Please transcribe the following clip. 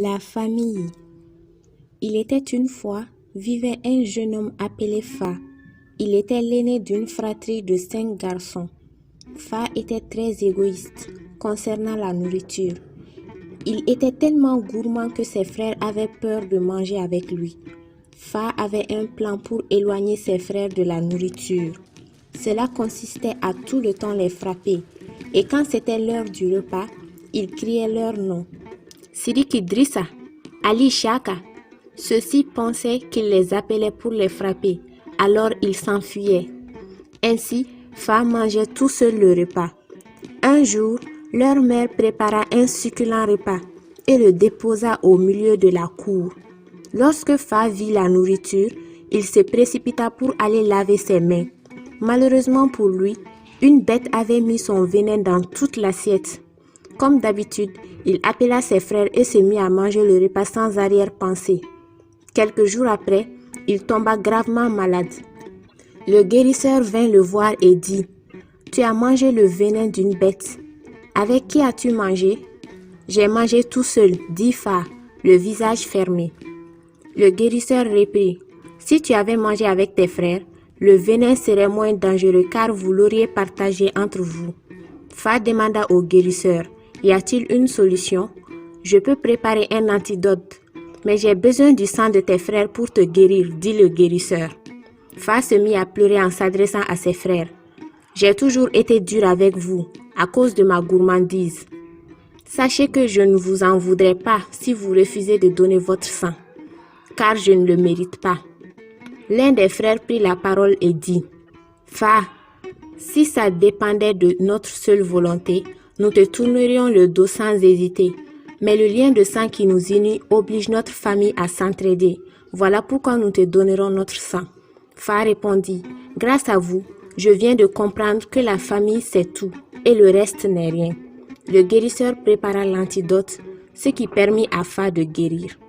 La famille. Il était une fois, vivait un jeune homme appelé Fa. Il était l'aîné d'une fratrie de 5 garçons. Fa était très égoïste concernant la nourriture. Il était tellement gourmand que ses frères avaient peur de manger avec lui. Fa avait un plan pour éloigner ses frères de la nourriture. Cela consistait à tout le temps les frapper. Et quand c'était l'heure du repas, il criait leur nom. Sidik Idrissa, Ali Shaka. Ceux-ci pensaient qu'il les appelait pour les frapper, alors ils s'enfuyaient. Ainsi, Fa mangeait tout seul le repas. Un jour, leur mère prépara un succulent repas et le déposa au milieu de la cour. Lorsque Fa vit la nourriture, il se précipita pour aller laver ses mains. Malheureusement pour lui, une bête avait mis son venin dans toute l'assiette. Comme d'habitude, il appela ses frères et se mit à manger le repas sans arrière-pensée. Quelques jours après, il tomba gravement malade. Le guérisseur vint le voir et dit « Tu as mangé le venin d'une bête. Avec qui as-tu mangé ?»« J'ai mangé tout seul, dit Fa, le visage fermé. » Le guérisseur reprit « Si tu avais mangé avec tes frères, le venin serait moins dangereux car vous l'auriez partagé entre vous. » Fa demanda au guérisseur « Y a-t-il une solution? Je peux préparer un antidote, mais j'ai besoin du sang de tes frères pour te guérir, dit le guérisseur. » Fa se mit à pleurer en s'adressant à ses frères. « J'ai toujours été dur avec vous à cause de ma gourmandise. Sachez que je ne vous en voudrais pas si vous refusez de donner votre sang, car je ne le mérite pas. » L'un des frères prit la parole et dit « Fa, si ça dépendait de notre seule volonté, nous te tournerions le dos sans hésiter. Mais le lien de sang qui nous unit oblige notre famille à s'entraider. Voilà pourquoi nous te donnerons notre sang. » Fa répondit « Grâce à vous, je viens de comprendre que la famille c'est tout et le reste n'est rien. » Le guérisseur prépara l'antidote, ce qui permit à Fa de guérir.